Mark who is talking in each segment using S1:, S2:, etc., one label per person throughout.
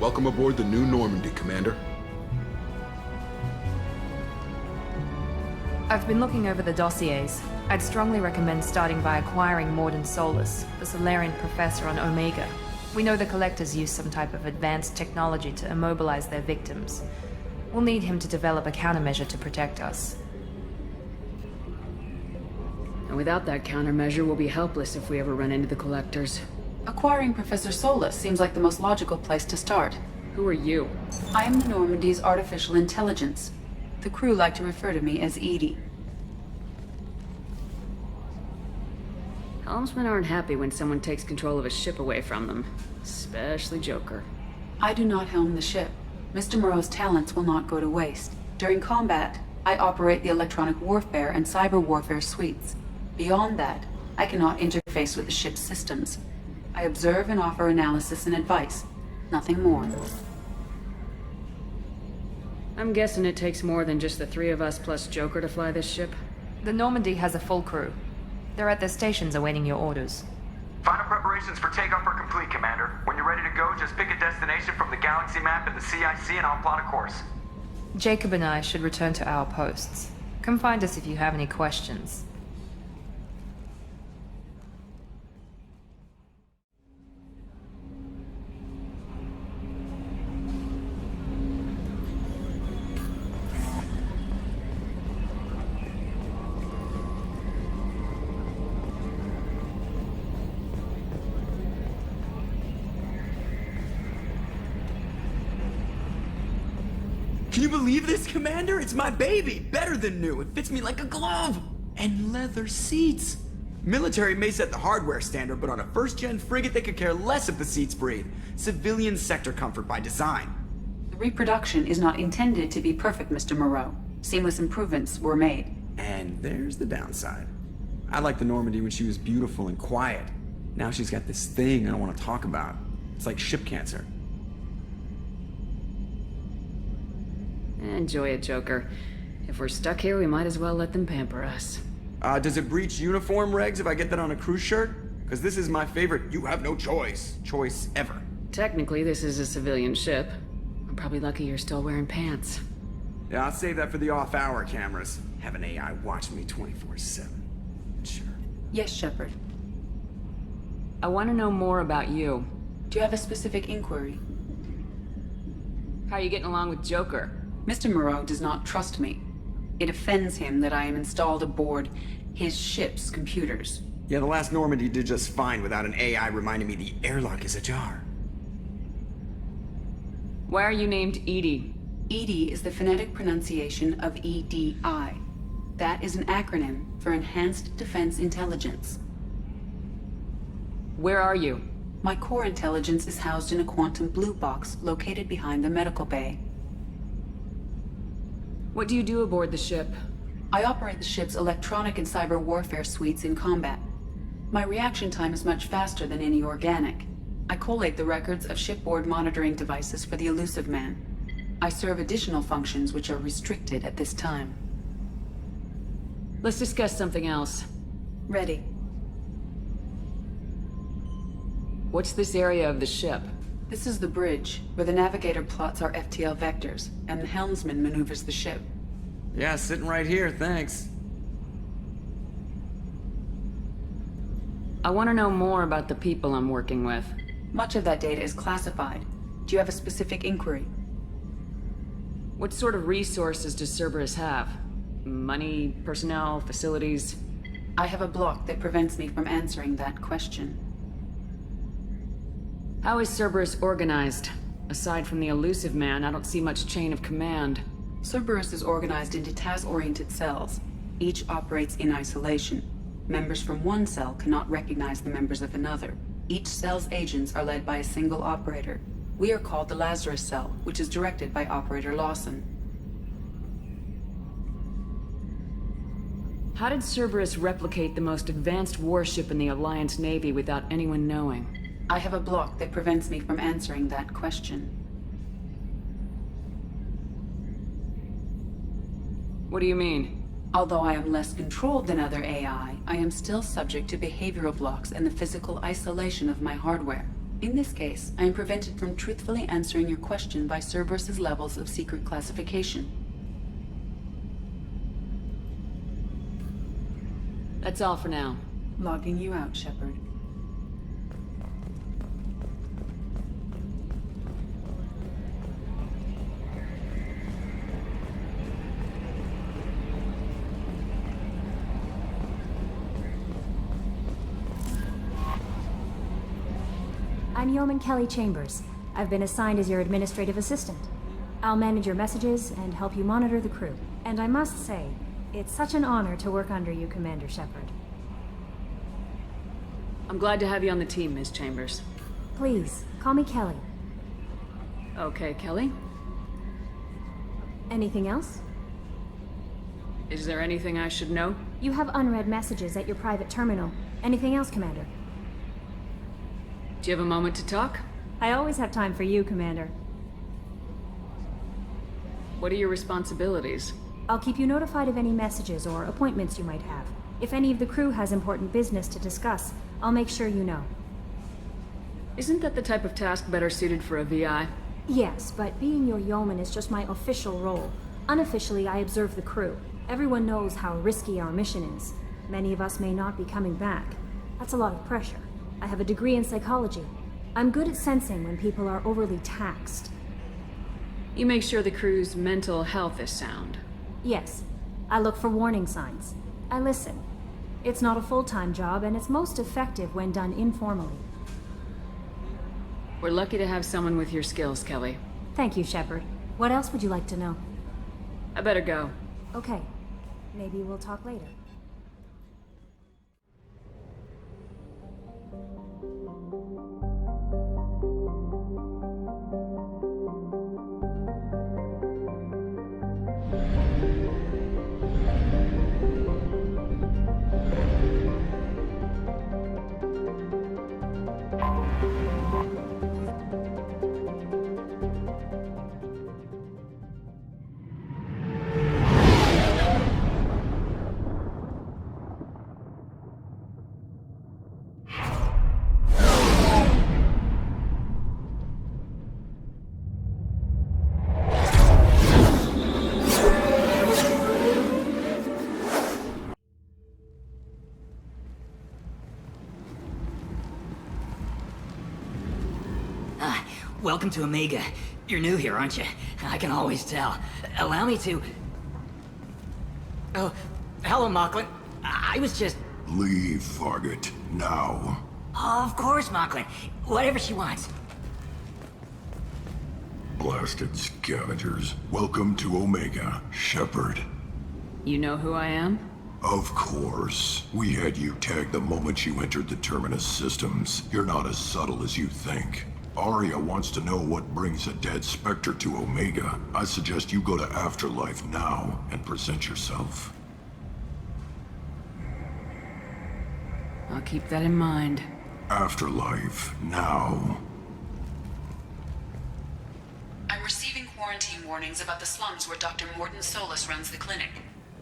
S1: Welcome aboard the new Normandy, Commander.
S2: I've been looking over the dossiers. I'd strongly recommend starting by acquiring Mordin Solus, the Solarian professor on Omega. We know the Collectors use some type of advanced technology to immobilize their victims. We'll need him to develop a countermeasure to protect us.
S3: And without that countermeasure, we'll be helpless if we ever run into the Collectors.
S4: Acquiring Professor Solus seems like the most logical place to start.
S3: Who are you?
S4: I am the Normandy's artificial intelligence. The crew like to refer to me as Edie.
S3: Helmsmen aren't happy when someone takes control of a ship away from them. Especially Joker.
S4: I do not helm the ship. Mr. Moreau's talents will not go to waste. During combat, I operate the electronic warfare and cyber warfare suites. Beyond that, I cannot interface with the ship's systems. I observe and offer analysis and advice. Nothing more.
S3: I'm guessing it takes more than just the three of us plus Joker to fly this ship?
S2: The Normandy has a full crew. They're at their stations awaiting your orders.
S5: Final preparations for takeoff are complete, Commander. When you're ready to go, just pick a destination from the galaxy map in the CIC and I'll plot a course.
S2: Jacob and I should return to our posts. Come find us if you have any questions.
S6: Can you believe this, Commander? It's my baby! Better than new. It fits me like a glove! And leather seats! Military may set the hardware standard, but on a first-gen frigate they could care less if the seats breathe. Civilian sector comfort by design.
S4: The reproduction is not intended to be perfect, Mr. Moreau. Seamless improvements were made.
S6: And there's the downside. I liked the Normandy when she was beautiful and quiet. Now she's got this thing I don't want to talk about. It's like ship cancer.
S3: Enjoy it, Joker. If we're stuck here, we might as well let them pamper us.
S6: Does it breach uniform regs if I get that on a cruise shirt? Because this is my favorite you have no choice ever.
S3: Technically, this is a civilian ship. I'm probably lucky you're still wearing pants.
S6: Yeah, I'll save that for the off-hour cameras. Have an AI watch me 24/7. Sure.
S4: Yes, Shepard.
S3: I want to know more about you.
S4: Do you have a specific inquiry?
S3: How are you getting along with Joker?
S4: Mr. Moreau does not trust me. It offends him that I am installed aboard his ship's computers.
S6: Yeah, the last Normandy did just fine without an AI reminding me the airlock is ajar.
S3: Why are you named Edie?
S4: EDI is the phonetic pronunciation of EDI. That is an acronym for Enhanced Defense Intelligence.
S3: Where are you?
S4: My core intelligence is housed in a quantum blue box located behind the medical bay.
S3: What do you do aboard the ship?
S4: I operate the ship's electronic and cyber warfare suites in combat. My reaction time is much faster than any organic. I collate the records of shipboard monitoring devices for the Elusive Man. I serve additional functions which are restricted at this time.
S3: Let's discuss something else.
S4: Ready.
S3: What's this area of the ship?
S4: This is the bridge, where the navigator plots our FTL vectors, and the helmsman maneuvers the ship.
S6: Yeah, sitting right here, thanks.
S3: I want to know more about the people I'm working with.
S4: Much of that data is classified. Do you have a specific inquiry?
S3: What sort of resources does Cerberus have? Money, personnel, facilities?
S4: I have a block that prevents me from answering that question.
S3: How is Cerberus organized? Aside from the Elusive Man, I don't see much chain of command.
S4: Cerberus is organized into task-oriented cells. Each operates in isolation. Members from one cell cannot recognize the members of another. Each cell's agents are led by a single operator. We are called the Lazarus Cell, which is directed by Operator Lawson.
S3: How did Cerberus replicate the most advanced warship in the Alliance Navy without anyone knowing?
S4: I have a block that prevents me from answering that question.
S3: What do you mean?
S4: Although I am less controlled than other AI, I am still subject to behavioral blocks and the physical isolation of my hardware. In this case, I am prevented from truthfully answering your question by Cerberus's levels of secret classification.
S3: That's all for now.
S4: Logging you out, Shepard.
S7: I'm Yeoman Kelly Chambers. I've been assigned as your administrative assistant. I'll manage your messages and help you monitor the crew. And I must say, it's such an honor to work under you, Commander Shepard.
S3: I'm glad to have you on the team, Ms. Chambers.
S7: Please, call me Kelly.
S3: Okay, Kelly.
S7: Anything else?
S3: Is there anything I should know?
S7: You have unread messages at your private terminal. Anything else, Commander?
S3: Do you have a moment to talk?
S7: I always have time for you, Commander.
S3: What are your responsibilities?
S7: I'll keep you notified of any messages or appointments you might have. If any of the crew has important business to discuss, I'll make sure you know.
S3: Isn't that the type of task better suited for a VI?
S7: Yes, but being your yeoman is just my official role. Unofficially, I observe the crew. Everyone knows how risky our mission is. Many of us may not be coming back. That's a lot of pressure. I have a degree in psychology. I'm good at sensing when people are overly taxed.
S3: You make sure the crew's mental health is sound.
S7: Yes, I look for warning signs. I listen. It's not a full-time job, and it's most effective when done informally.
S3: We're lucky to have someone with your skills, Kelly.
S7: Thank you, Shepard. What else would you like to know?
S3: I better go.
S7: Okay. Maybe we'll talk later.
S8: Welcome to Omega. You're new here, aren't you? I can always tell. Allow me to... Oh, hello, Mocklin. I was just...
S9: Leave, Fargate. Now.
S8: Of course, Mocklin. Whatever she wants.
S9: Blasted scavengers. Welcome to Omega, Shepard.
S3: You know who I am?
S9: Of course. We had you tagged the moment you entered the Terminus systems. You're not as subtle as you think. Arya wants to know what brings a dead Spectre to Omega. I suggest you go to Afterlife now and present yourself.
S3: I'll keep that in mind.
S9: Afterlife now.
S4: I'm receiving quarantine warnings about the slums where Dr. Mordin Solus runs the clinic.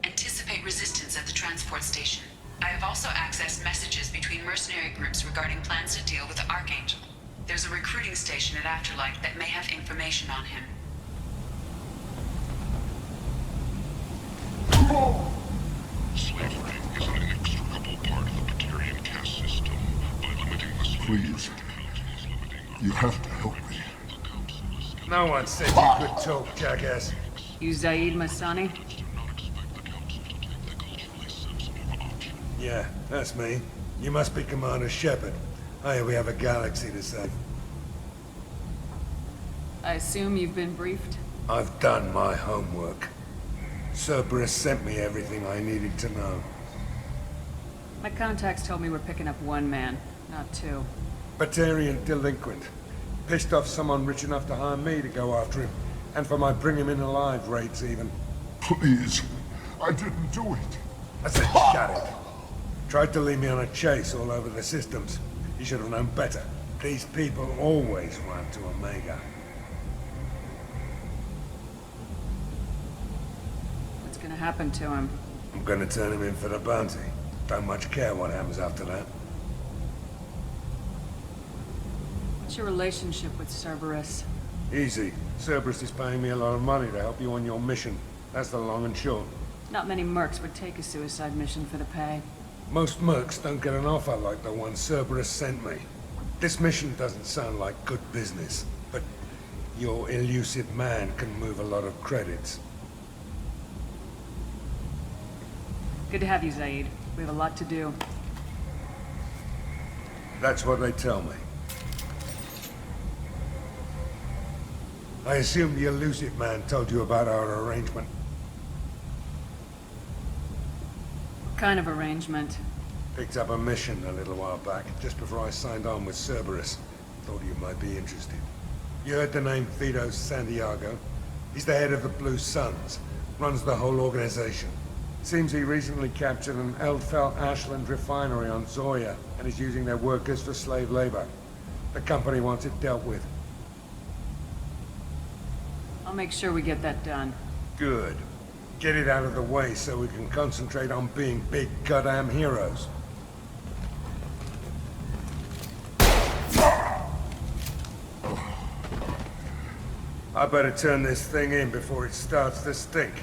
S4: Anticipate resistance at the transport station. I have also accessed messages between mercenary groups regarding plans to deal with the Archangel. There's a recruiting station at Afterlife that may have information on him.
S10: Slavery is an inextricable part of the Batarian caste system. By limiting the slave
S9: Please. You have to help me.
S11: No one said you could talk, jackass.
S3: You Zaeed Masani?
S11: Yeah, that's me. You must be Commander Shepard. I hear we have a galaxy to save.
S3: I assume you've been briefed?
S11: I've done my homework. Cerberus sent me everything I needed to know.
S3: My contacts told me we're picking up one man, not two.
S11: Batarian delinquent. Pissed off someone rich enough to hire me to go after him. And for my bring him in alive rates even.
S9: Please. I didn't do it.
S11: I said shut it. Tried to lead me on a chase all over the systems. You should have known better. These people always run to Omega.
S3: What's gonna happen to him?
S11: I'm gonna turn him in for the bounty. Don't much care what happens after that.
S3: What's your relationship with Cerberus?
S11: Easy. Cerberus is paying me a lot of money to help you on your mission. That's the long and short.
S3: Not many mercs would take a suicide mission for the pay.
S11: Most mercs don't get an offer like the one Cerberus sent me. This mission doesn't sound like good business, but your elusive man can move a lot of credits.
S3: Good to have you, Zaeed. We have a lot to do.
S11: That's what they tell me. I assume the elusive man told you about our arrangement.
S3: What kind of arrangement?
S11: Picked up a mission a little while back, just before I signed on with Cerberus. Thought you might be interested. You heard the name Vito Santiago? He's the head of the Blue Suns, runs the whole organization. Seems he recently captured an Eldfell Ashland refinery on Zoya, and is using their workers for slave labor. The company wants it dealt with.
S3: I'll make sure we get that done.
S11: Good. Get it out of the way so we can concentrate on being big goddamn heroes. I better turn this thing in before it starts to stink.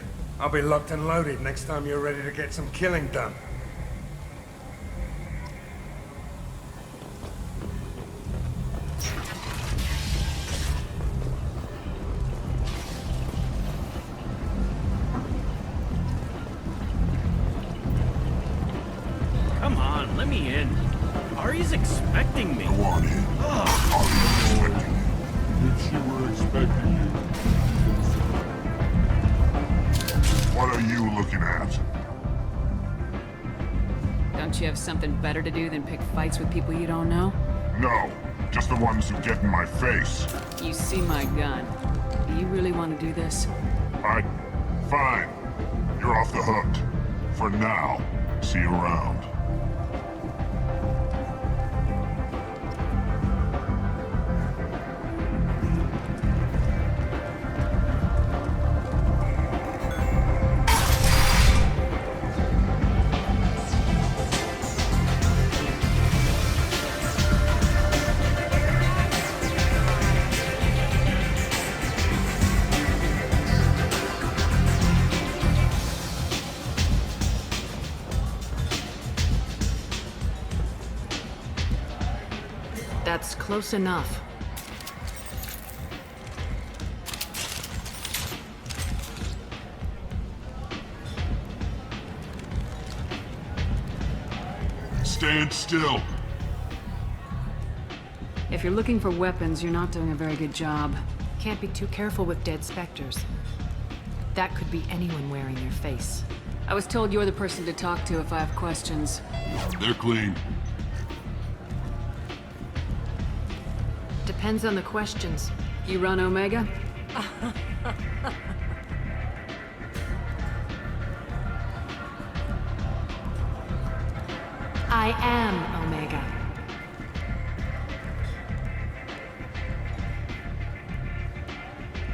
S11: I'll be locked and loaded next time you're ready to get some killing done.
S12: Come on, let me in. Ari's expecting me.
S9: Go on in. Ari's expecting you.
S10: If she were expecting you.
S9: What are you looking at?
S3: Don't you have something better to do than pick fights with people you don't know?
S9: No, just the ones who get in my face.
S3: You see my gun. Do you really want to do this?
S9: Fine. You're off the hook. For now. See you around.
S3: That's close enough.
S9: Stand still.
S3: If you're looking for weapons, you're not doing a very good job. Can't be too careful with dead specters. That could be anyone wearing their face. I was told you're the person to talk to if I have questions.
S9: They're clean.
S3: Depends on the questions. You run Omega? I am Omega.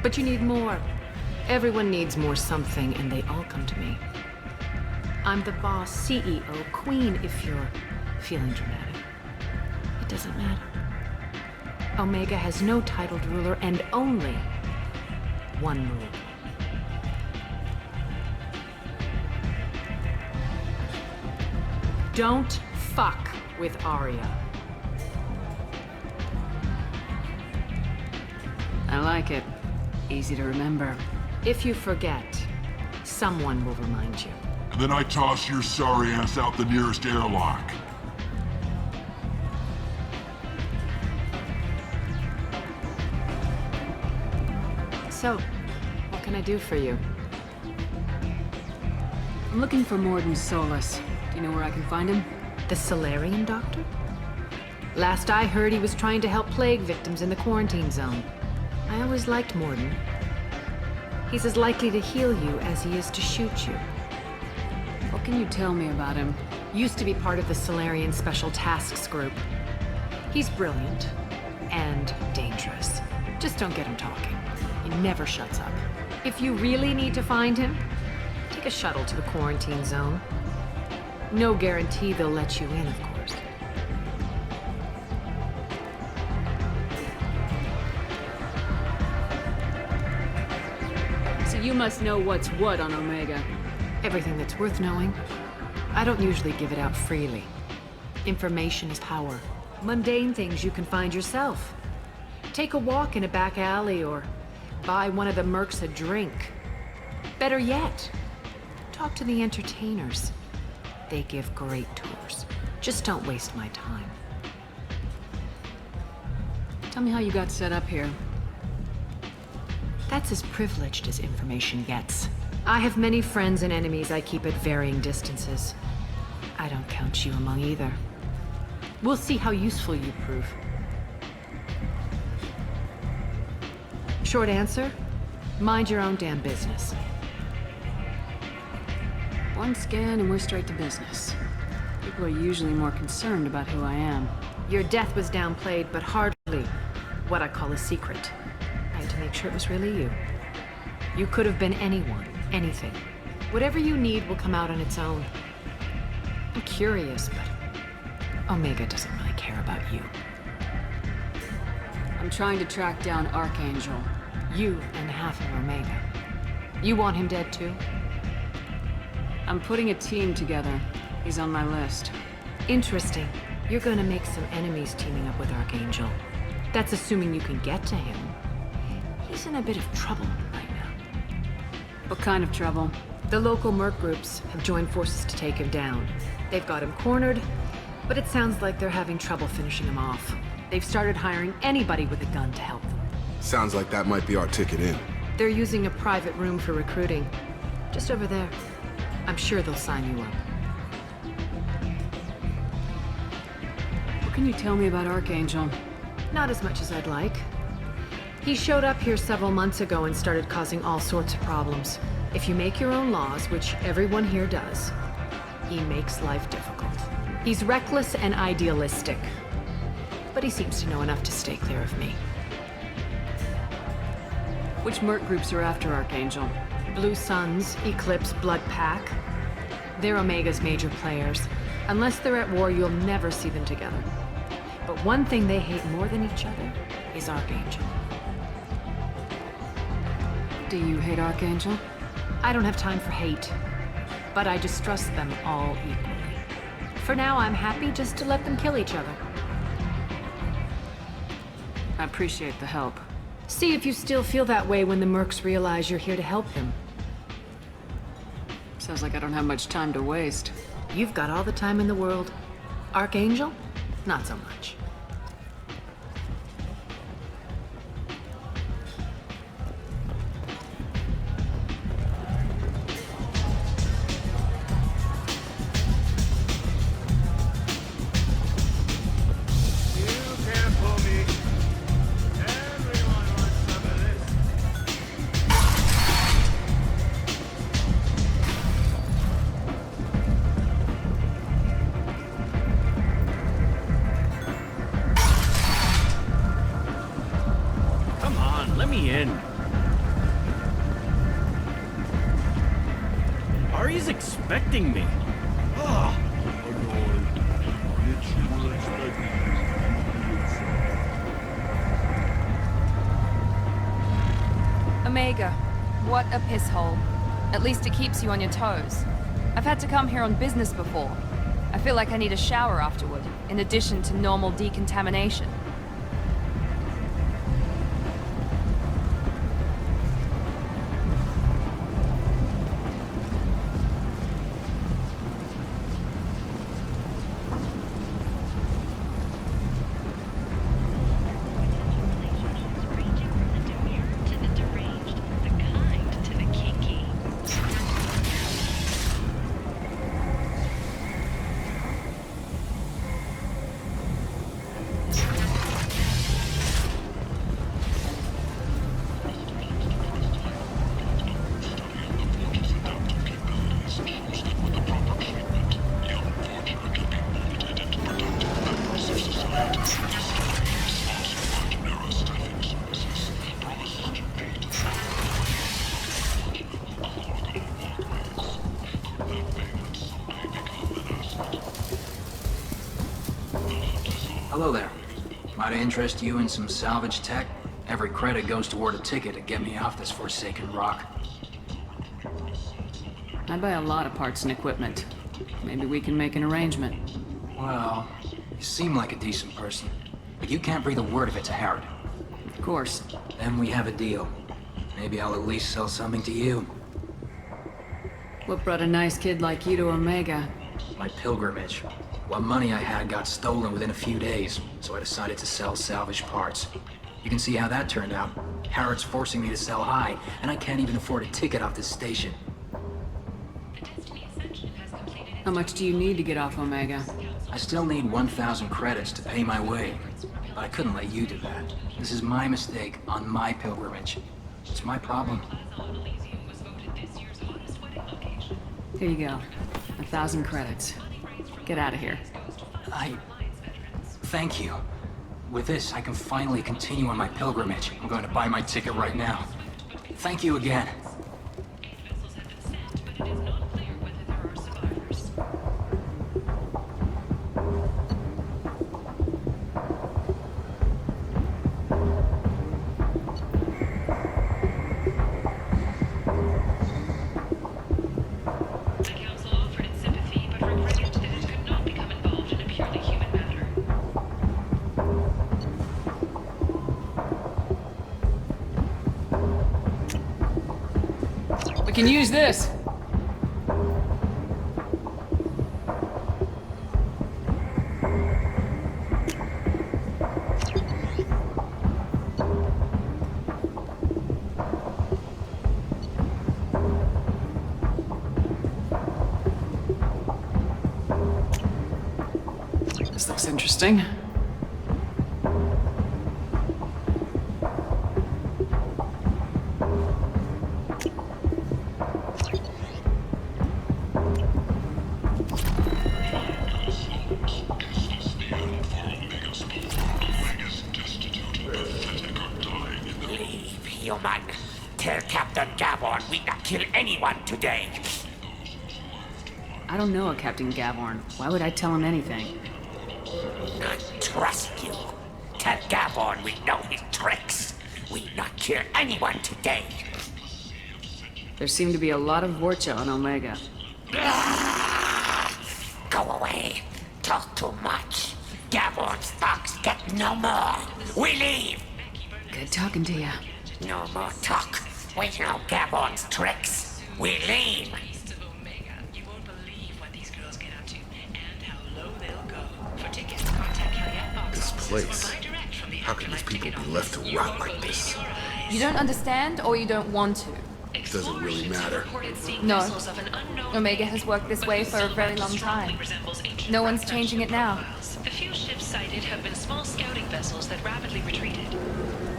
S3: But you need more. Everyone needs more something, and they all come to me. I'm the boss, CEO, queen, if you're feeling dramatic. It doesn't matter. Omega has no titled ruler and only one rule. Don't fuck with Aria. I like it. Easy to remember. If you forget, someone will remind you.
S9: And then I toss your sorry ass out the nearest airlock.
S3: So, what can I do for you? I'm looking for Mordin Solus. Do you know where I can find him? The Solarian doctor? Last I heard, he was trying to help plague victims in the quarantine zone. I always liked Mordin. He's as likely to heal you as he is to shoot you. What can you tell me about him? Used to be part of the Solarian Special Tasks Group. He's brilliant and dangerous. Just don't get him talking. He never shuts up. If you really need to find him, take a shuttle to the quarantine zone. No guarantee they'll let you in, of course.
S13: You must know what's what on Omega.
S3: Everything that's worth knowing. I don't usually give it out freely. Information is power. Mundane things you can find yourself. Take a walk in a back alley or buy one of the mercs a drink. Better yet, talk to the entertainers. They give great tours. Just don't waste my time.
S13: Tell me how you got set up here.
S3: That's as privileged as information gets. I have many friends and enemies I keep at varying distances. I don't count you among either. We'll see how useful you prove. Short answer, mind your own damn business.
S13: One scan and we're straight to business. People are usually more concerned about who I am.
S3: Your death was downplayed, but hardly what I call a secret. I had to make sure it was really you. You could have been anyone, anything. Whatever you need will come out on its own. I'm curious, but Omega doesn't really care about you.
S13: I'm trying to track down Archangel.
S3: You and half of Omega. You want him dead too?
S13: I'm putting a team together. He's on my list.
S3: Interesting. You're gonna make some enemies teaming up with Archangel. That's assuming you can get to him. He's in a bit of trouble right now.
S13: What kind of trouble?
S3: The local merc groups have joined forces to take him down. They've got him cornered, but it sounds like they're having trouble finishing him off. They've started hiring anybody with a gun to help them.
S1: Sounds like that might be our ticket in.
S3: They're using a private room for recruiting. Just over there. I'm sure they'll sign you up.
S13: What can you tell me about Archangel?
S3: Not as much as I'd like. He showed up here several months ago and started causing all sorts of problems. If you make your own laws, which everyone here does, he makes life difficult. He's reckless and idealistic, but he seems to know enough to stay clear of me.
S13: Which merc groups are after Archangel?
S3: Blue Suns, Eclipse, Blood Pack. They're Omega's major players. Unless they're at war, you'll never see them together. But one thing they hate more than each other is Archangel.
S13: Do you hate Archangel?
S3: I don't have time for hate, but I distrust them all equally. For now, I'm happy just to let them kill each other.
S13: I appreciate the help.
S3: See if you still feel that way when the mercs realize you're here to help them.
S13: Sounds like I don't have much time to waste.
S3: You've got all the time in the world. Archangel? Not so much.
S12: Ari's expecting me. Ugh.
S2: Omega, what a piss hole. At least it keeps you on your toes. I've had to come here on business before. I feel like I need a shower afterward, in addition to normal decontamination.
S8: Hello there. Might I interest you in some salvage tech? Every credit goes toward a ticket to get me off this forsaken rock.
S13: I buy a lot of parts and equipment. Maybe we can make an arrangement.
S14: Well, you seem like a decent person, but you can't breathe a word of it to Harrod.
S13: Of course.
S14: Then we have a deal. Maybe I'll at least sell something to you.
S13: What brought a nice kid like you to Omega?
S14: My pilgrimage. What money I had got stolen within a few days, so I decided to sell salvage parts. You can see how that turned out. Harrod's forcing me to sell high, and I can't even afford a ticket off this station.
S13: How much do you need to get off Omega?
S14: I still need 1,000 credits to pay my way, but I couldn't let you do that. This is my mistake on my pilgrimage. It's my problem.
S13: Here you go. 1,000 credits. Get out of here.
S14: Thank you. With this, I can finally continue on my pilgrimage. I'm going to buy my ticket right now. Thank you again.
S13: We can use this. This looks interesting.
S15: Human, tell Captain Gavorn we not kill anyone today.
S13: I don't know a Captain Gavorn. Why would I tell him anything?
S15: I trust you. Tell Gavorn we know his tricks. We not kill anyone today.
S13: There seem to be a lot of Vorcha on Omega.
S15: Go away. Talk too much. Gavorn's thugs get no more. We leave.
S13: Good talking to you.
S15: No more talk. We know Gavorn's tricks. We leave.
S1: This place. How can these people be left to rot like this?
S2: You don't understand, or you don't want to?
S1: Doesn't really matter.
S2: No. Omega has worked this way for a very long time. No one's changing it now.
S16: The few ships sighted have been small scouting vessels that rapidly retreated.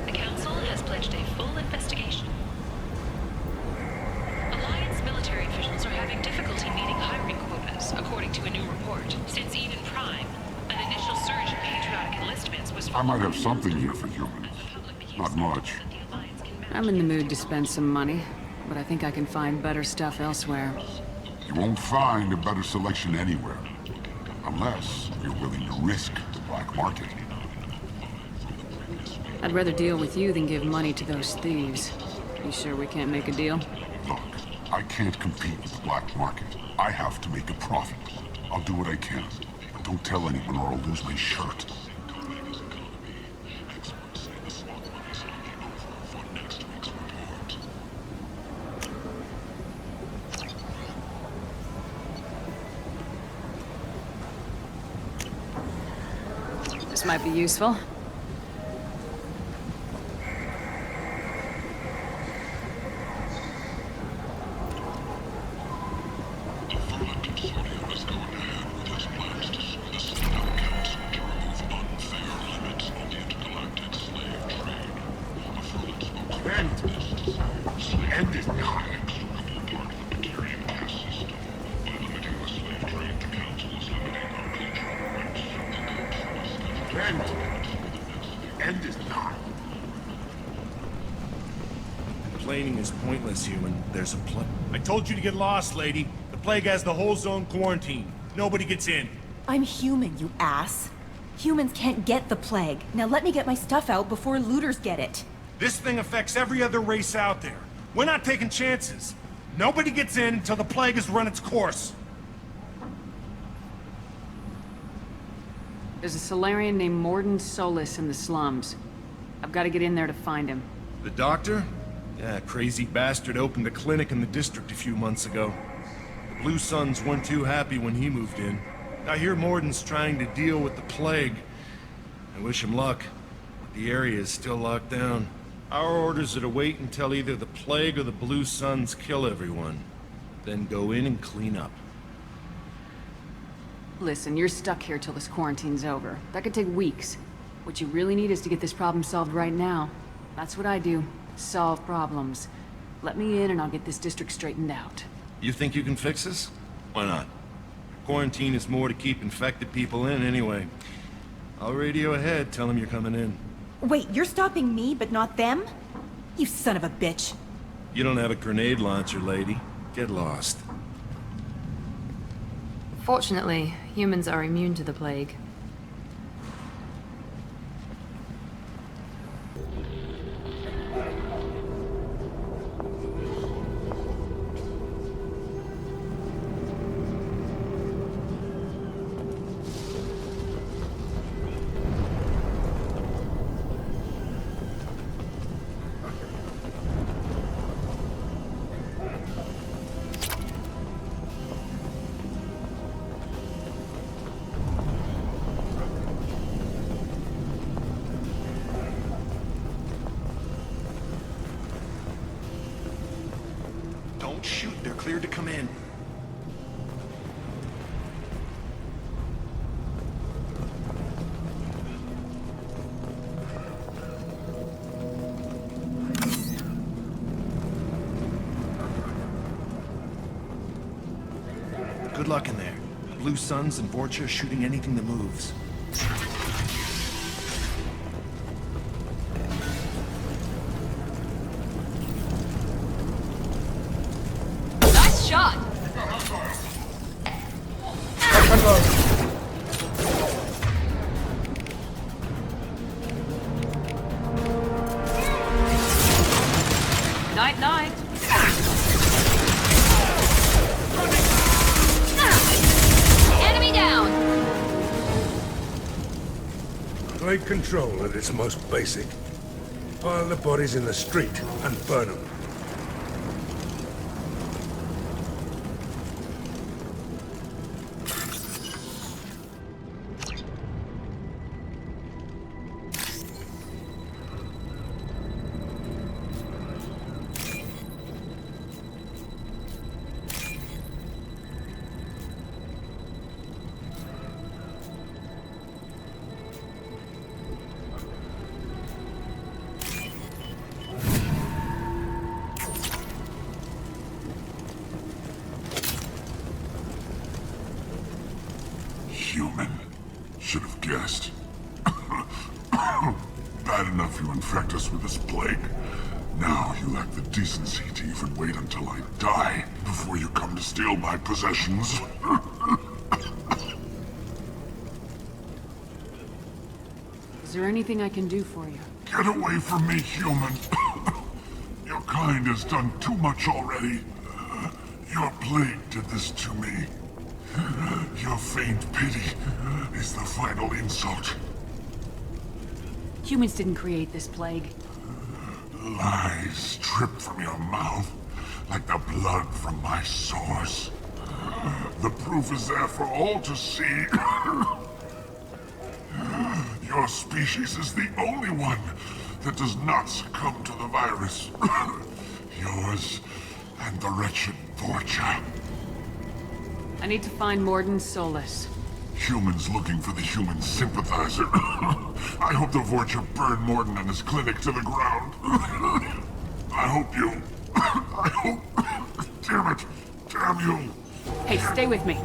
S16: The Council has pledged a full investigation. Alliance military officials are having difficulty meeting hiring quotas, according to a new report. Since Eden Prime, an initial surge in patriotic enlistments was...
S10: I might have something here for humans. Not much.
S13: I'm in the mood to spend some money, but I think I can find better stuff elsewhere.
S10: You won't find a better selection anywhere. Unless you're willing to risk the black market.
S13: I'd rather deal with you than give money to those thieves. You sure we can't make a deal?
S10: Look, I can't compete with the black market. I have to make a profit. I'll do what I can. But don't tell anyone or I'll lose my shirt.
S13: This might be useful.
S10: End it now. End is not.
S12: Complaining is pointless, human. There's a plague. I told you to get lost, lady. The plague has the whole zone quarantined. Nobody gets in.
S17: I'm human, you ass. Humans can't get the plague. Now let me get my stuff out before looters get it.
S12: This thing affects every other race out there. We're not taking chances. Nobody gets in until the plague has run its course.
S13: There's a Solarian named Mordin Solus in the slums. I've got to get in there to find him.
S12: The doctor? Yeah, crazy bastard opened a clinic in the district a few months ago. The Blue Suns weren't too happy when he moved in. I hear Mordin's trying to deal with the plague. I wish him luck, but the area is still locked down. Our orders are to wait until either the plague or the Blue Suns kill everyone. Then go in and clean up.
S13: Listen, you're stuck here till this quarantine's over. That could take weeks. What you really need is to get this problem solved right now. That's what I do. Solve problems. Let me in and I'll get this district straightened out.
S12: You think you can fix this? Why not? Quarantine is more to keep infected people in anyway. I'll radio ahead, tell them you're coming in.
S17: Wait, you're stopping me, but not them? You son of a bitch.
S12: You don't have a grenade launcher, lady. Get lost.
S2: Fortunately, humans are immune to the plague.
S12: Shoot, they're cleared to come in. Good luck in there. Blue Suns and Vorcha shooting anything that moves.
S2: Shot! Night, night. Enemy down.
S11: Plague control at its most basic. Pile the bodies in the street and burn them.
S10: Human. Should have guessed. Bad enough you infect us with this plague. Now you lack the decency to even wait until I die before you come to steal my possessions.
S13: Is there anything I can do for you?
S10: Get away from me, human. Your kind has done too much already. Your plague did this to me. Your faint pity is the final insult.
S13: Humans didn't create this plague.
S10: Lies drip from your mouth like the blood from my sores. The proof is there for all to see. Your species is the only one that does not succumb to the virus. Yours and the wretched Vorcha.
S13: I need to find Mordin Solus.
S10: Humans looking for the human sympathizer. I hope the Vorcha burn Mordin and his clinic to the ground. I hope... Damn it! Damn you!
S13: Hey, stay with me.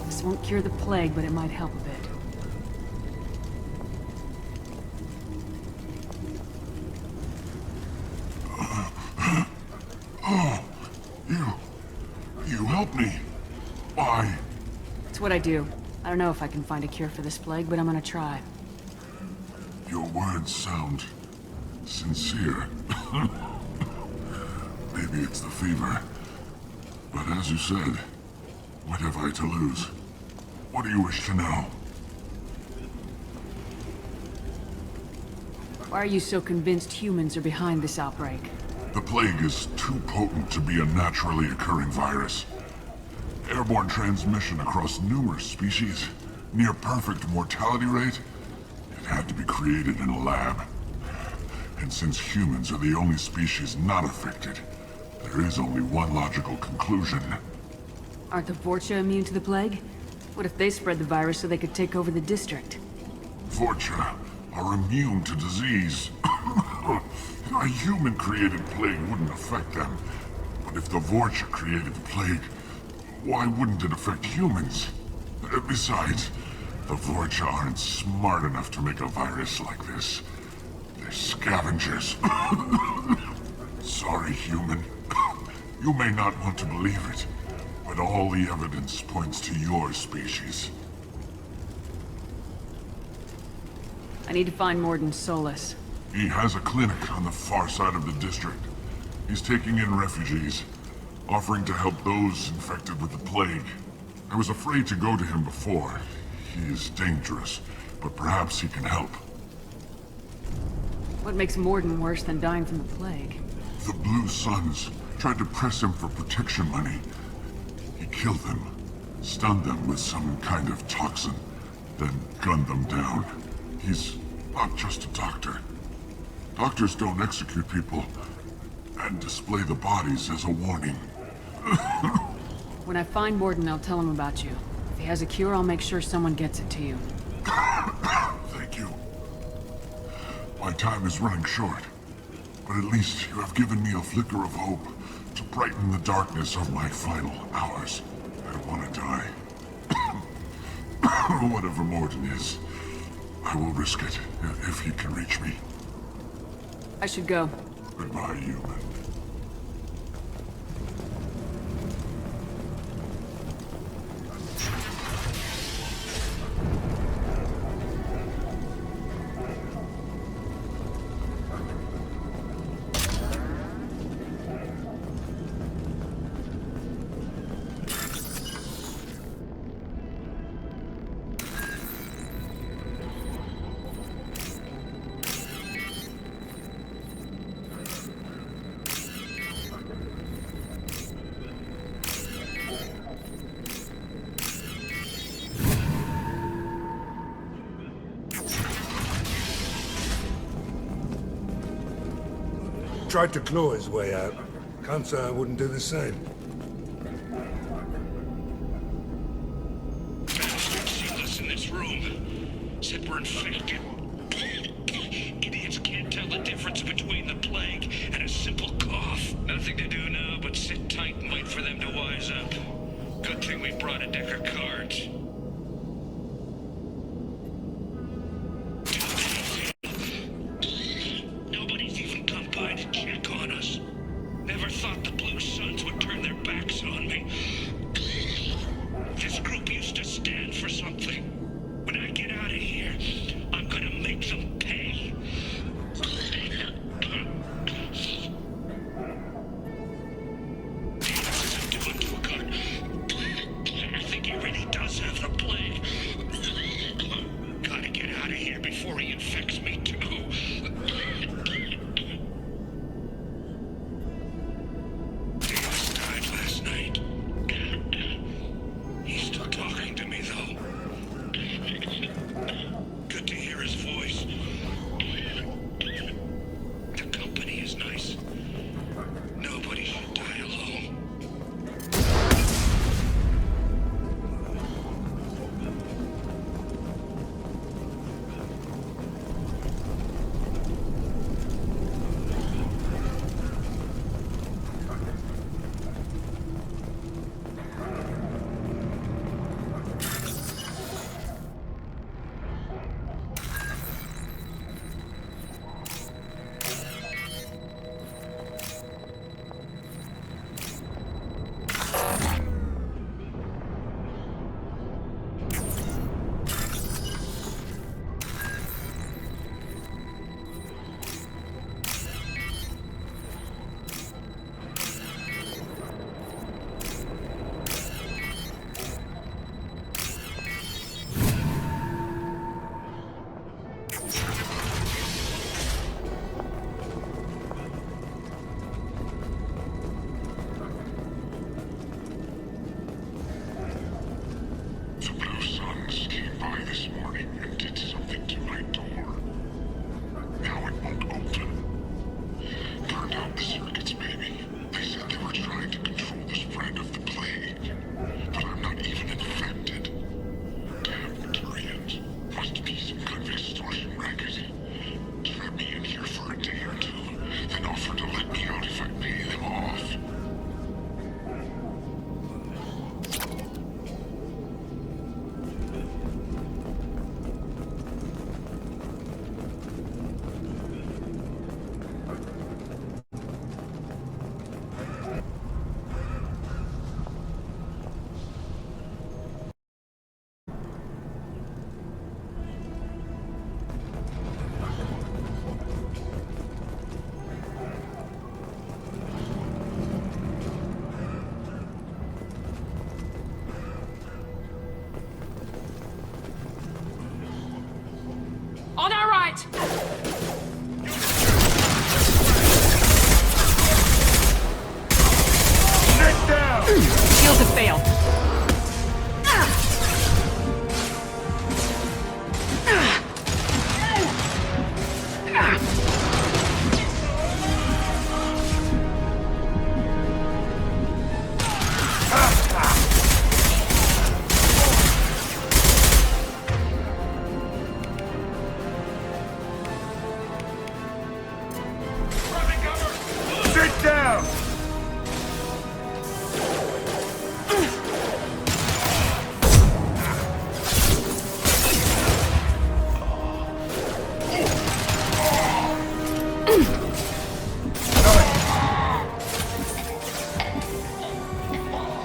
S13: This won't cure the plague, but it might help a bit.
S10: Oh, you helped me. Why?
S13: It's what I do. I don't know if I can find a cure for this plague, but I'm gonna try.
S10: Your words sound sincere. Maybe it's the fever. But as you said, what have I to lose? What do you wish to know?
S13: Why are you so convinced humans are behind this outbreak?
S10: The plague is too potent to be a naturally occurring virus. Airborne transmission across numerous species, near perfect mortality rate. It had to be created in a lab. And since humans are the only species not affected, there is only one logical conclusion.
S13: Aren't the Vorcha immune to the plague? What if they spread the virus so they could take over the district?
S10: Vorcha are immune to disease. A human-created plague wouldn't affect them. But if the Vorcha created the plague, why wouldn't it affect humans? Besides, the Vorcha aren't smart enough to make a virus like this. They're scavengers. Sorry, human. You may not want to believe it, but all the evidence points to your species.
S13: I need to find Mordin Solus.
S10: He has a clinic on the far side of the district. He's taking in refugees, offering to help those infected with the plague. I was afraid to go to him before. He is dangerous, but perhaps he can help.
S13: What makes Mordin worse than dying from the plague?
S10: The Blue Suns tried to press him for protection money. He killed them, stunned them with some kind of toxin, then gunned them down. He's not just a doctor. Doctors don't execute people and display the bodies as a warning.
S13: When I find Mordin, I'll tell him about you. If he has a cure, I'll make sure someone gets it to you.
S10: Thank you. My time is running short, but at least you have given me a flicker of hope to brighten the darkness of my final hours. I want to die. Whatever Mordin is, I will risk it if he can reach me.
S13: I should go.
S10: Goodbye, human.
S11: Tried to claw his way out. Can't say I wouldn't do the same.
S18: See us in this room. Said we're infected. Idiots can't tell the difference between the plague and a simple cough. Nothing to do now but sit tight and wait for them to wise up. Good thing we brought a deck of cards. Nobody's even come by to check on us. Never thought the Blue Suns would turn their backs on me. This group used to stand for something. When I get out of here, I'm gonna make them pay. This isn't doing too good. I think he really does have the plague. Gotta get out of here before he infects me too. He's still talking to me, though. Good to hear his voice. The company is nice. Nobody should die alone.
S3: it!
S10: Sit down!
S3: Shields have failed.
S10: Sit down!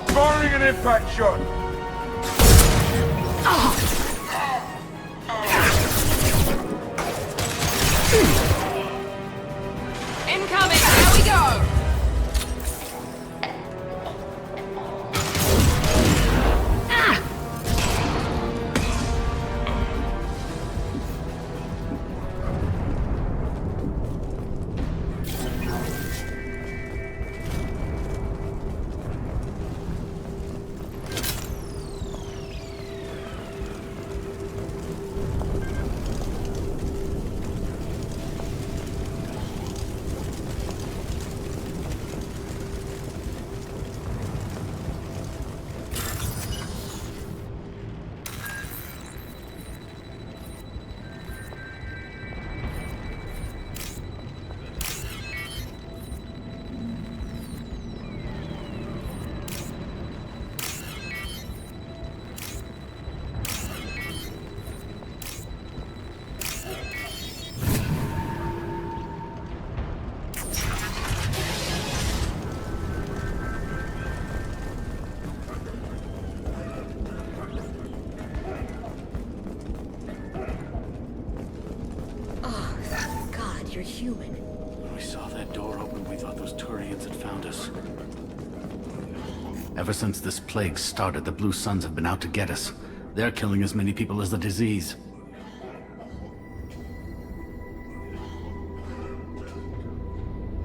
S10: Firing an impact shot!
S3: Incoming! Here we go!
S19: You're human.
S20: When we saw that door open, we thought those Turians had found us. Ever since this plague started, the Blue Suns have been out to get us. They're killing as many people as the disease.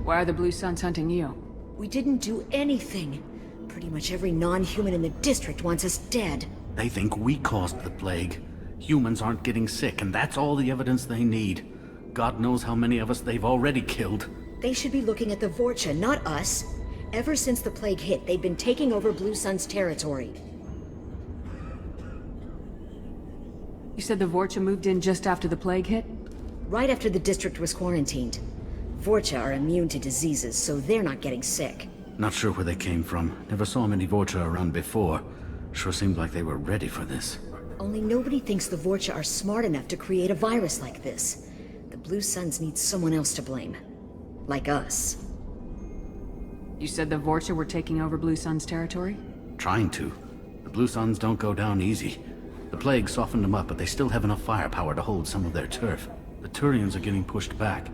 S13: Why are the Blue Suns hunting you?
S19: We didn't do anything. Pretty much every non-human in the district wants us dead.
S20: They think we caused the plague. Humans aren't getting sick, and that's all the evidence they need. God knows how many of us they've already killed.
S19: They should be looking at the Vorcha, not us. Ever since the plague hit, they've been taking over Blue Sun's territory.
S13: You said the Vorcha moved in just after the plague hit?
S19: Right after the district was quarantined. Vorcha are immune to diseases, so they're not getting sick.
S20: Not sure where they came from. Never saw many Vorcha around before. Sure seemed like they were ready for this.
S19: Only nobody thinks the Vorcha are smart enough to create a virus like this. The Blue Suns need someone else to blame. Like us.
S13: You said the Vorcha were taking over Blue Sun's territory?
S20: Trying to. The Blue Suns don't go down easy. The plague softened them up, but they still have enough firepower to hold some of their turf. The Turians are getting pushed back.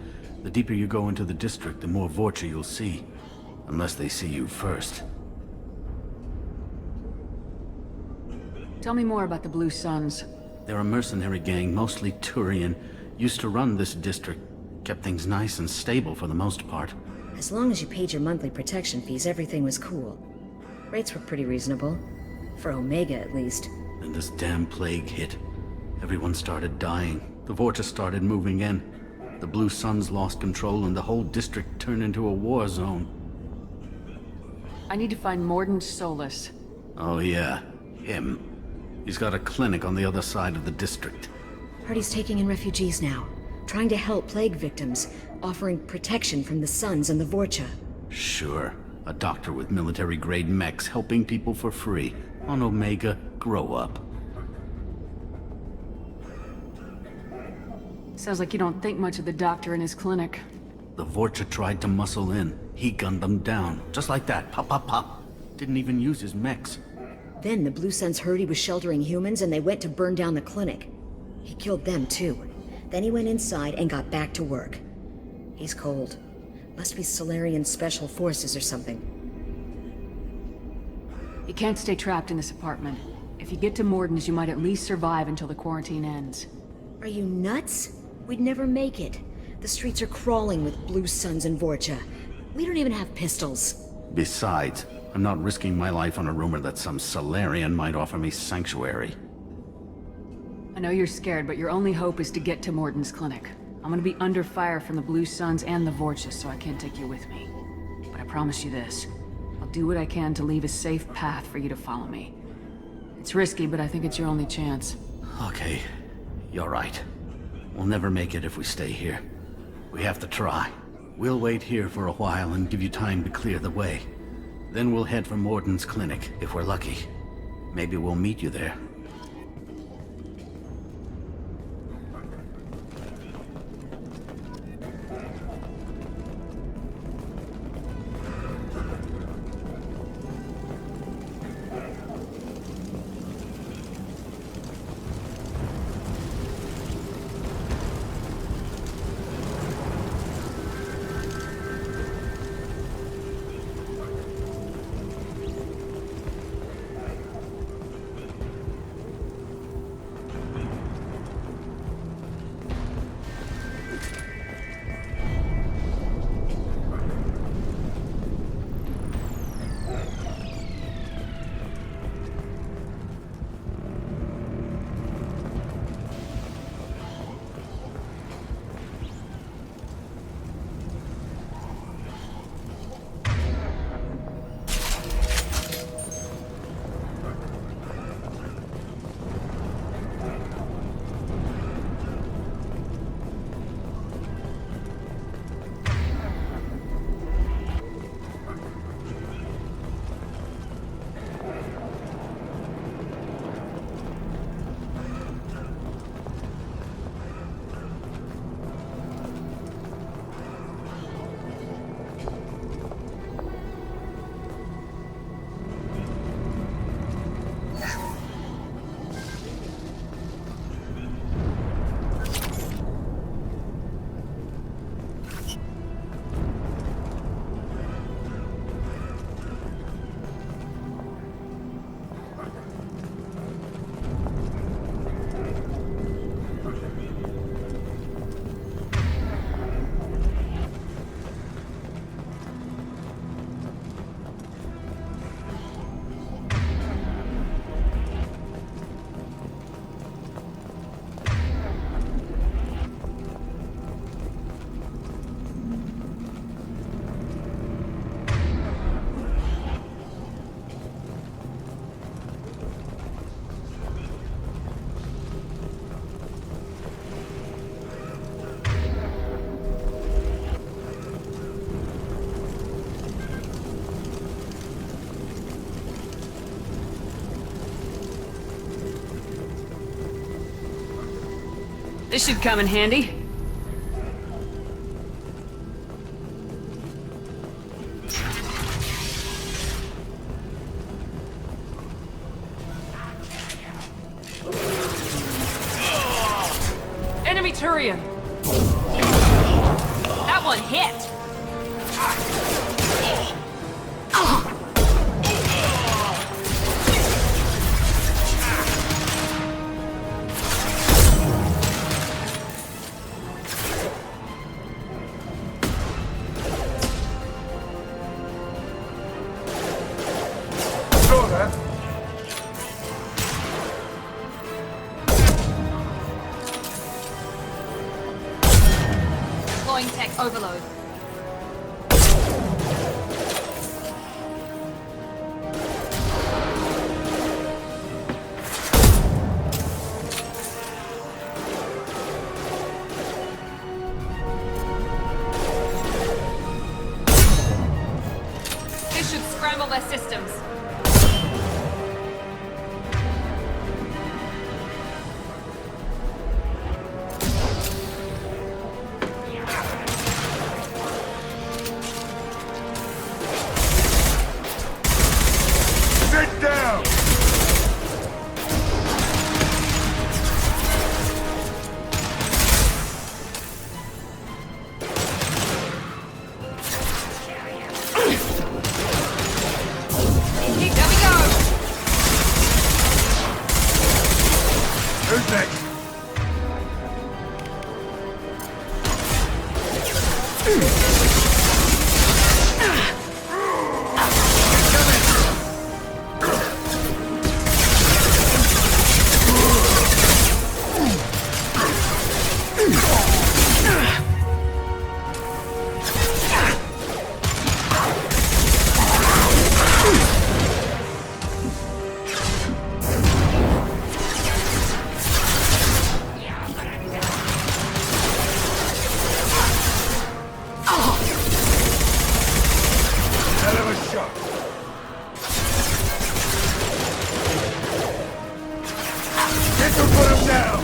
S20: The deeper you go into the district, the more Vorcha you'll see. Unless they see you first.
S13: Tell me more about the Blue Suns.
S20: They're a mercenary gang, mostly Turian. Used to run this district. Kept things nice and stable for the most part.
S19: As long as you paid your monthly protection fees, everything was cool. Rates were pretty reasonable. For Omega, at least.
S20: And this damn plague hit. Everyone started dying. The Vorcha started moving in. The Blue Suns lost control and the whole district turned into a war zone.
S13: I need to find Mordin Solus.
S20: Oh yeah, him. He's got a clinic on the other side of the district.
S19: Heard he's taking in refugees now. Trying to help plague victims. Offering protection from the Suns and the Vorcha.
S20: Sure. A doctor with military-grade mechs helping people for free. On Omega, grow up.
S13: Sounds like you don't think much of the doctor in his clinic.
S20: The Vorcha tried to muscle in. He gunned them down. Just like that. Pop, pop, pop. Didn't even use his mechs.
S19: Then the Blue Suns heard he was sheltering humans and they went to burn down the clinic. He killed them too. Then he went inside and got back to work. He's cold. Must be Solarian Special Forces or something.
S13: You can't stay trapped in this apartment. If you get to Mordin's, you might at least survive until the quarantine ends.
S19: Are you nuts? We'd never make it. The streets are crawling with Blue Suns and Vorcha. We don't even have pistols.
S20: Besides, I'm not risking my life on a rumor that some Solarian might offer me sanctuary.
S13: I know you're scared, but your only hope is to get to Mordin's clinic. I'm gonna be under fire from the Blue Suns and the Vorcha, so I can't take you with me. But I promise you this. I'll do what I can to leave a safe path for you to follow me. It's risky, but I think it's your only chance.
S20: Okay, you're right. We'll never make it if we stay here. We have to try. We'll wait here for a while and give you time to clear the way. Then we'll head for Mordin's clinic, if we're lucky. Maybe we'll meet you there.
S13: This should come in handy. Enemy Turian! That one hit!
S2: Tech overload. This should scramble their systems.
S11: down!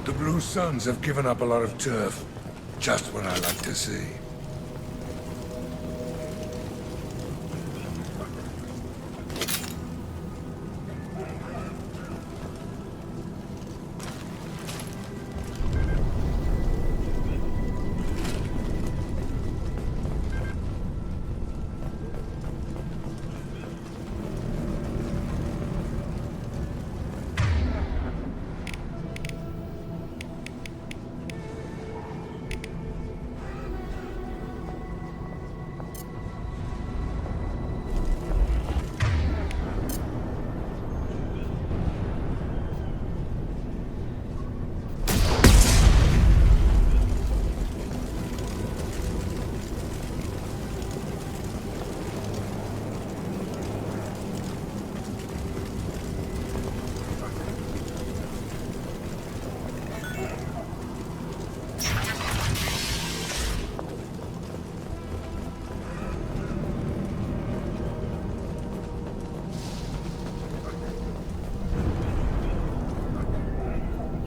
S11: The Blue Suns have given up a lot of turf. Just what I like to see.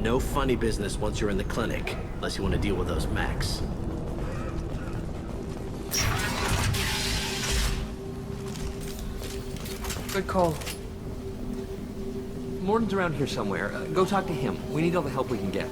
S21: No funny business once you're in the clinic, unless you want to deal with those mechs.
S22: Good call. Mordin's around here somewhere. Go talk to him. We need all the help we can get.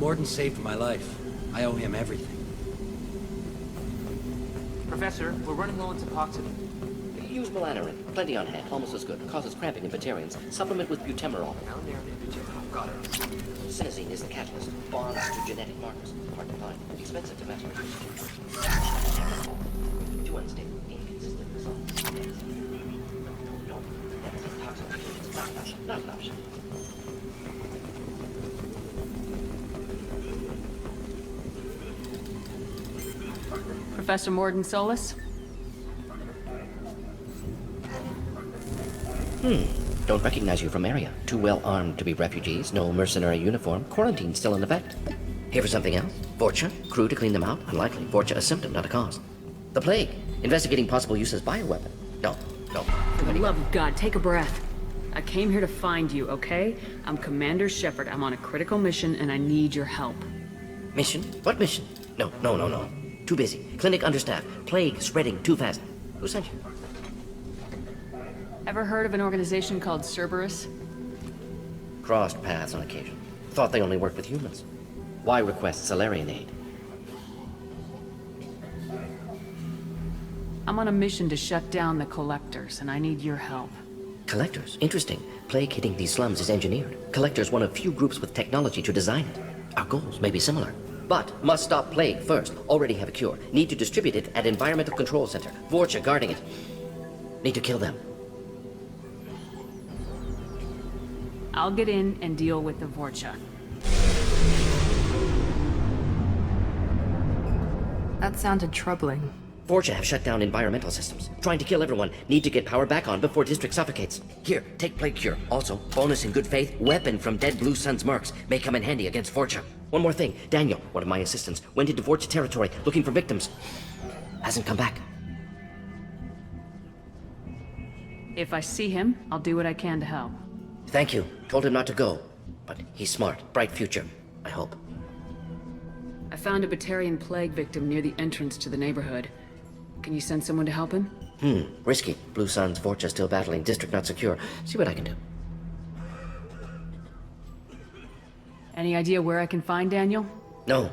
S23: Mordin saved my life. I owe him everything.
S24: Professor, we're running low on Suboxone.
S25: Use melanorin. Plenty on hand. Almost as good. Causes cramping in Batarians. Supplement with butemerol.
S22: Got it.
S25: Senesine is the catalyst. Bonds to genetic markers. Hard to find. Expensive to mass produce. Too unstable. Inconsistent results. No. That's toxic. Not an option.
S13: Professor Mordin Solus?
S25: Don't recognize you from area. Too well armed to be refugees, no mercenary uniform, quarantine still in effect. Here for something else? Vorcha? Crew to clean them out? Unlikely. Vorcha a symptom, not a cause. The plague? Investigating possible use as bioweapon? No.
S13: For the love of God, take a breath. I came here to find you, okay? I'm Commander Shepard. I'm on a critical mission and I need your help.
S25: Mission? What mission? No. Too busy. Clinic understaffed. Plague spreading too fast. Who sent you?
S13: Ever heard of an organization called Cerberus?
S25: Crossed paths on occasion. Thought they only worked with humans. Why request Salarian aid?
S13: I'm on a mission to shut down the Collectors, and I need your help.
S25: Collectors? Interesting. Plague hitting these slums is engineered. Collectors one of few groups with technology to design it. Our goals may be similar. but must stop plague first. Already have a cure. Need to distribute it at Environmental Control Center. Vorcha guarding it. Need to kill them.
S13: I'll get in and deal with the Vorcha.
S2: That sounded troubling.
S25: Vorcha have shut down environmental systems. Trying to kill everyone. Need to get power back on before district suffocates. Here, take plague cure. Also, bonus in good faith, weapon from dead Blue Sun's mercs. May come in handy against Vorcha. One more thing. Daniel, one of my assistants, went into Vorcha territory looking for victims. Hasn't come back.
S13: If I see him, I'll do what I can to help.
S25: Thank you. Told him not to go. But he's smart. Bright future. I hope.
S13: I found a Batarian plague victim near the entrance to the neighborhood. Can you send someone to help him?
S25: Risky. Blue Sun's Vorcha still battling. District not secure. See what I can do.
S13: Any idea where I can find Daniel?
S25: No.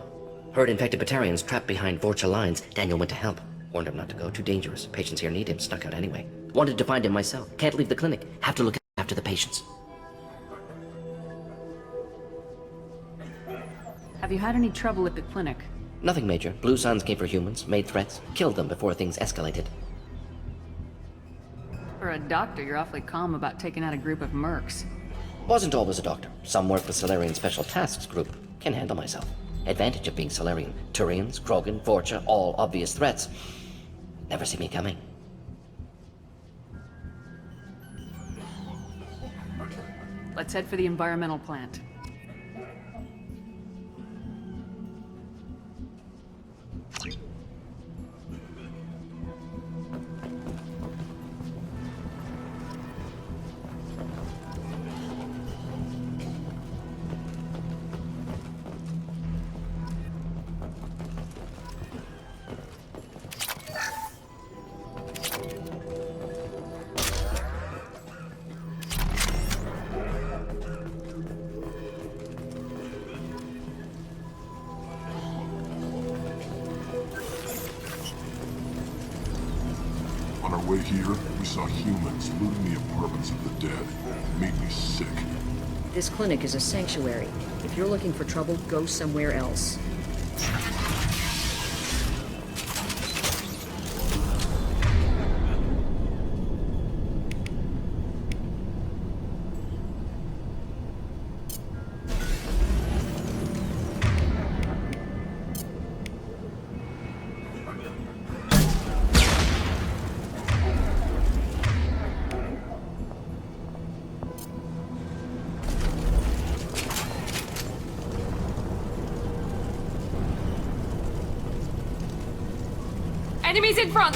S25: Heard infected Batarians trapped behind Vorcha lines. Daniel went to help. Warned him not to go. Too dangerous. Patients here need him. Snuck out anyway. Wanted to find him myself. Can't leave the clinic. Have to look after the patients.
S13: Have you had any trouble at the clinic?
S25: Nothing major. Blue Suns came for humans, made threats, killed them before things escalated.
S13: For a doctor, you're awfully calm about taking out a group of mercs.
S25: Wasn't always a doctor. Some work with Solarian Special Tasks Group. Can handle myself. Advantage of being Solarian. Turians, Krogan, Vorcha, all obvious threats. Never see me coming.
S13: Let's head for the environmental plant.
S10: On our way here, we saw humans looting the apartments of the dead. It made me sick.
S19: This clinic is a sanctuary. If you're looking for trouble, go somewhere else.
S13: Enemies in front!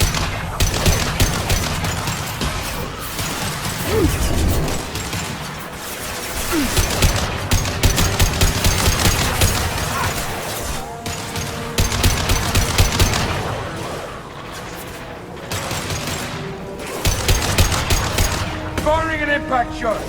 S11: Firing an impact shot!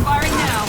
S13: Firing now.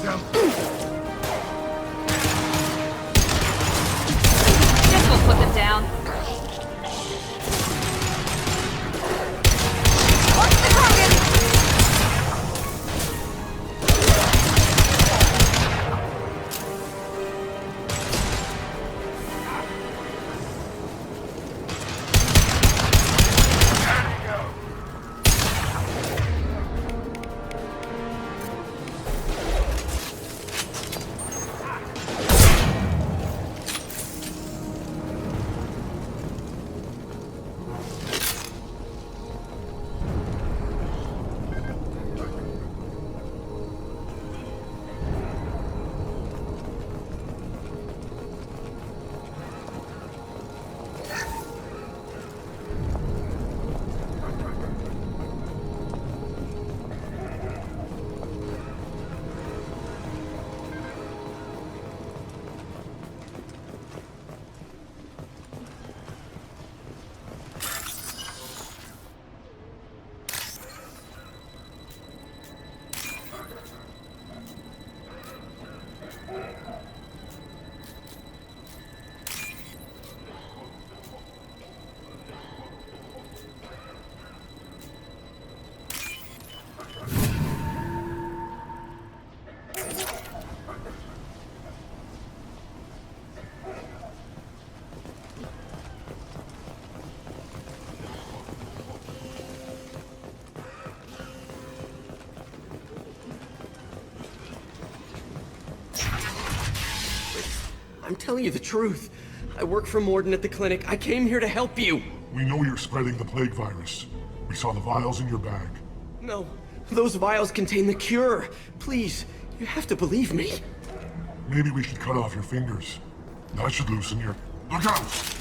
S11: them.
S2: This will put them down. What's the target?
S22: I'm telling you the truth. I work for Mordin at the clinic. I came here to help you.
S10: We know you're spreading the plague virus. We saw the vials in your bag.
S22: No, those vials contain the cure. Please, you have to believe me.
S10: Maybe we should cut off your fingers. That should loosen your... Look out!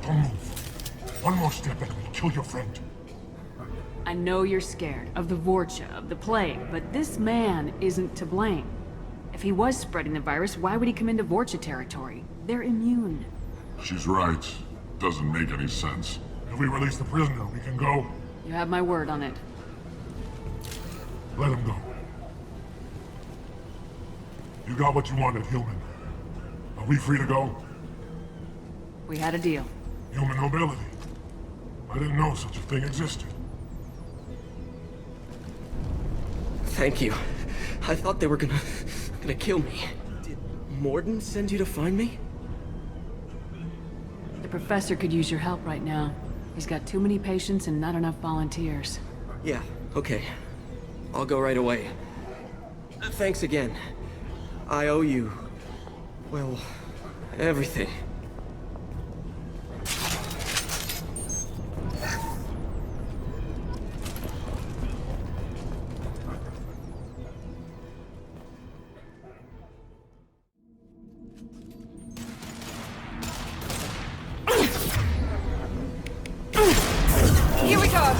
S10: Don't move. One more step and we'll kill your friend.
S13: I know you're scared of the Vorcha, of the plague, but this man isn't to blame. If he was spreading the virus, why would he come into Vorcha territory? They're immune.
S10: She's right. Doesn't make any sense. If we release the prisoner, we can go.
S13: You have my word on it.
S10: Let him go. You got what you wanted, human. Are we free to go?
S13: We had a deal.
S10: Human nobility. I didn't know such a thing existed.
S22: Thank you. I thought they were gonna kill me. Did Mordin send you to find me?
S13: The professor could use your help right now. He's got too many patients and not enough volunteers.
S22: Yeah, okay. I'll go right away. Thanks again. I owe you... well, everything.
S2: Here we go!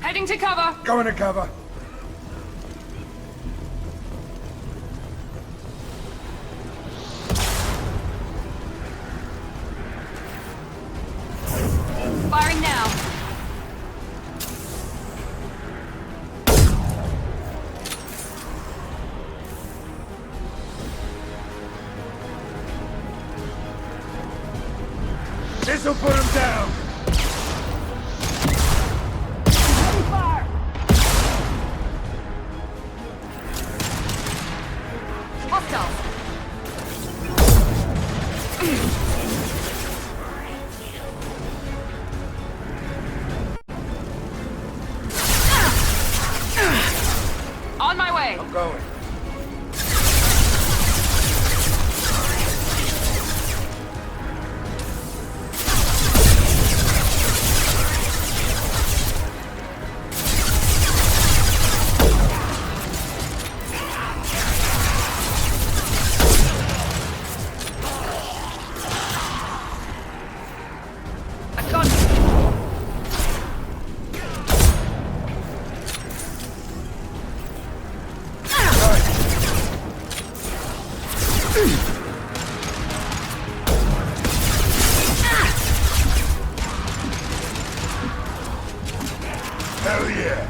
S2: Heading to cover!
S11: Going to cover.
S2: Firing now!
S11: This'll put him down!
S2: Hostiles!
S13: On my way!
S4: I'm going.
S10: Hell yeah!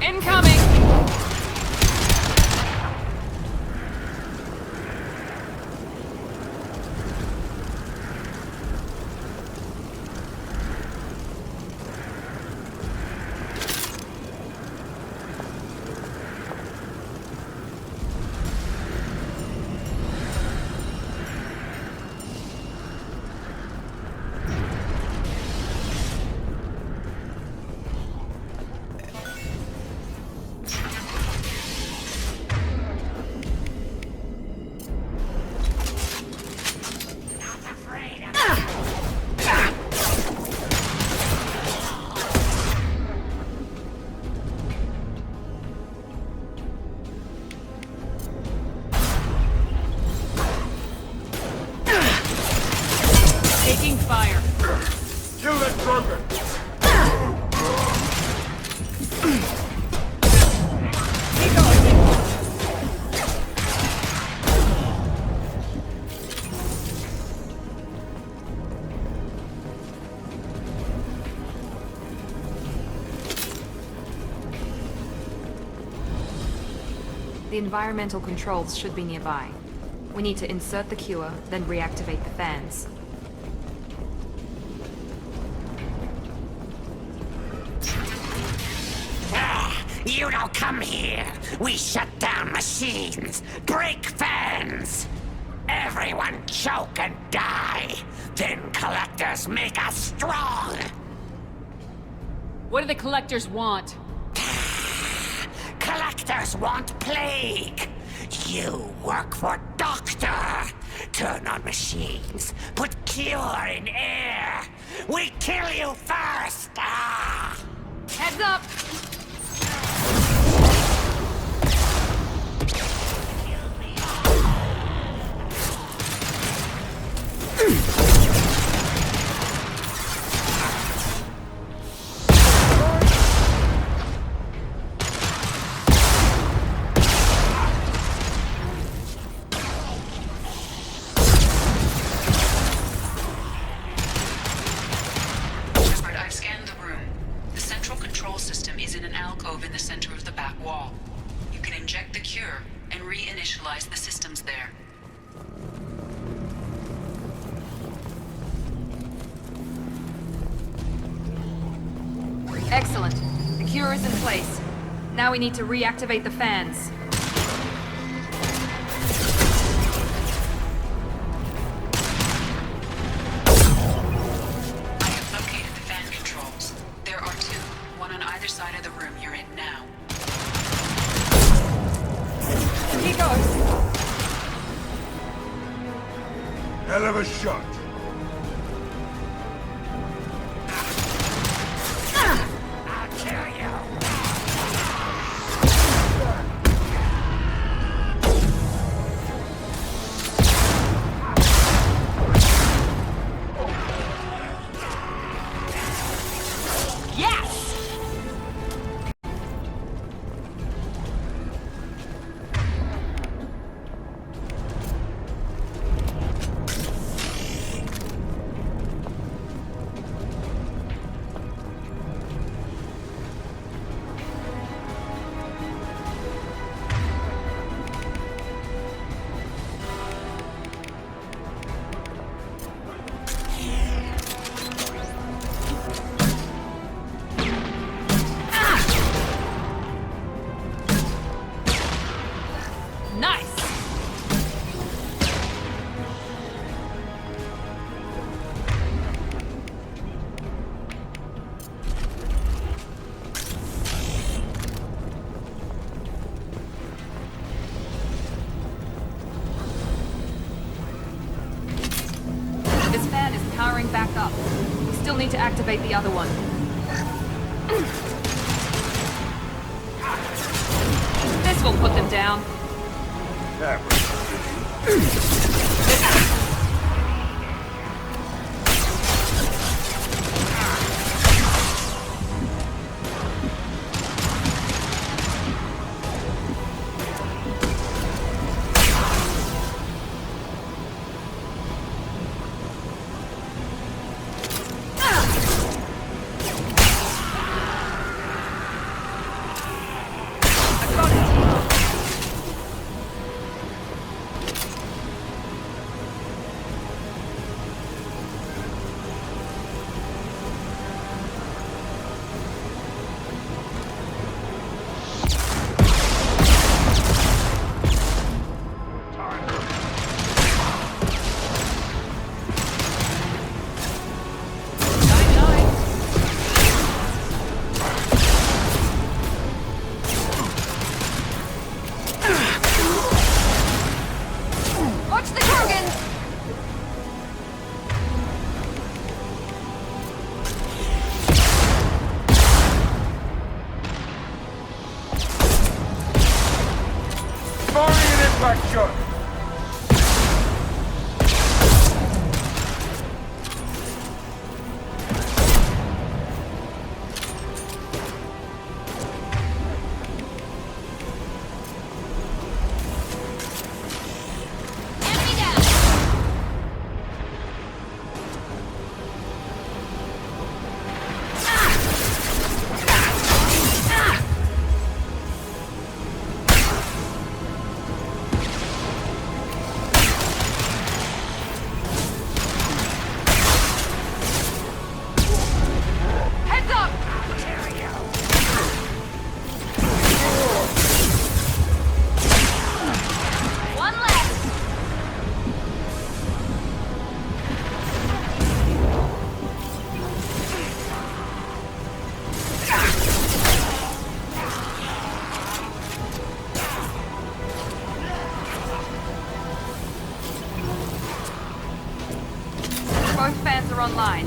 S13: Incoming! Taking fire.
S10: Kill that drunkard!
S2: The environmental controls should be nearby. We need to insert the cure, then reactivate the fans.
S15: You don't come here. We shut down machines, break fans. Everyone choke and die. Then collectors make us strong.
S13: What do the collectors want?
S15: Collectors want plague. You work for Doctor. Turn on machines. Put cure in air. We kill you first.
S13: Heads up!
S16: Shepard, I've scanned the room. The central control system is in an alcove in the center of the back wall. You can inject the cure and reinitialize the systems there.
S2: Excellent. The cure is in place. Now we need to reactivate the fans.
S16: I have located the fan controls. There are two, one on either side of the room you're in now.
S2: He goes.
S10: Hell of a shot.
S15: I'll kill you.
S13: Yes!
S2: This fan is powering back up. We still need to activate the other one. This will put them down. Both fans are online.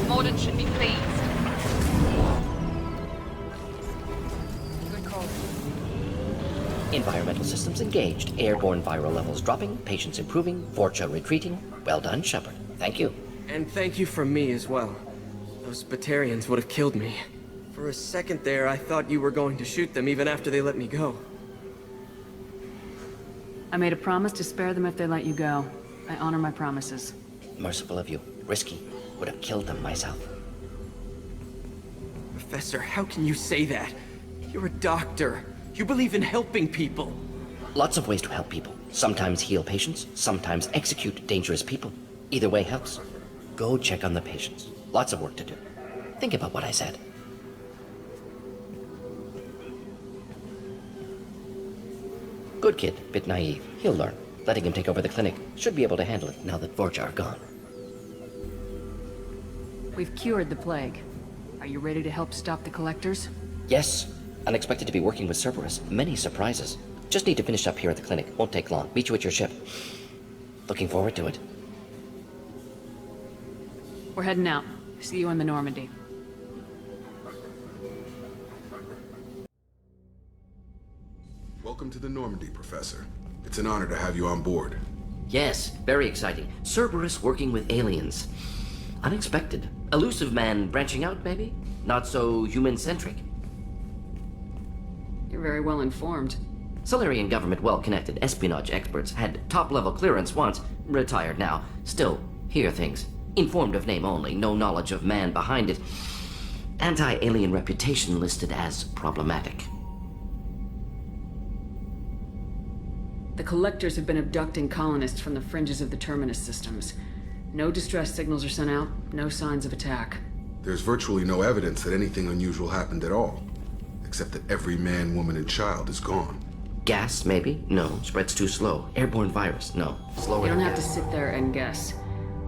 S2: Mordin should be pleased. Good call.
S25: Environmental systems engaged. Airborne viral levels dropping. Patients improving. Vorcha retreating. Well done, Shepard. Thank you.
S22: And thank you from me as well. Those Batarians would have killed me. For a second there, I thought you were going to shoot them even after they let me go.
S13: I made a promise to spare them if they let you go. I honor my promises.
S25: Merciful of you. Risky. Would have killed them myself.
S22: Professor, how can you say that? You're a doctor. You believe in helping people.
S25: Lots of ways to help people. Sometimes heal patients, sometimes execute dangerous people. Either way helps. Go check on the patients. Lots of work to do. Think about what I said. Good kid, bit naive. He'll learn. Letting him take over the clinic. Should be able to handle it now that Vorcha are gone.
S13: We've cured the plague. Are you ready to help stop the collectors?
S25: Yes. Unexpected to be working with Cerberus. Many surprises. Just need to finish up here at the clinic. Won't take long. Meet you at your ship. Looking forward to it.
S13: We're heading out. See you on the Normandy.
S1: Welcome to the Normandy, Professor. It's an honor to have you on board.
S25: Yes, very exciting. Cerberus working with aliens. Unexpected. Elusive man branching out, maybe? Not so human-centric.
S13: You're very well informed.
S25: Solarian government well-connected espionage experts had top-level clearance once, retired now. Still, hear things. Informed of name only, no knowledge of man behind it. Anti-alien reputation listed as problematic.
S13: The collectors have been abducting colonists from the fringes of the Terminus systems. No distress signals are sent out, no signs of attack.
S1: There's virtually no evidence that anything unusual happened at all. Except that every man, woman, and child is gone.
S25: Gas, maybe? No. Spreads too slow. Airborne virus? No. Slower.
S13: You don't have to sit there and guess.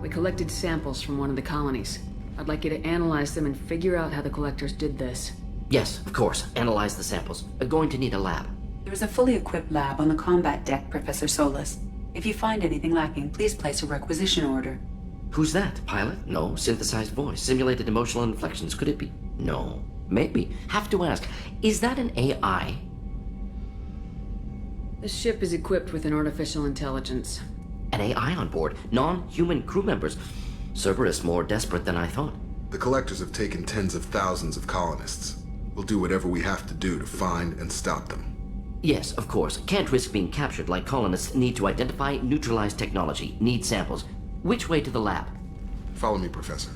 S13: We collected samples from one of the colonies. I'd like you to analyze them and figure out how the collectors did this.
S25: Yes, of course. Analyze the samples. We're going to need a lab.
S16: There is a fully equipped lab on the combat deck, Professor Solus. If you find anything lacking, please place a requisition order.
S25: Who's that? Pilot? No. Synthesized voice. Simulated emotional inflections. Could it be? No. Maybe. Have to ask. Is that an AI?
S13: The ship is equipped with an artificial intelligence.
S25: An AI on board. Non-human crew members. Cerberus more desperate than I thought.
S1: The collectors have taken tens of thousands of colonists. We'll do whatever we have to do to find and stop them.
S25: Yes, of course. Can't risk being captured like colonists. Need to identify, neutralize technology. Need samples. Which way to the lab?
S1: Follow me, Professor.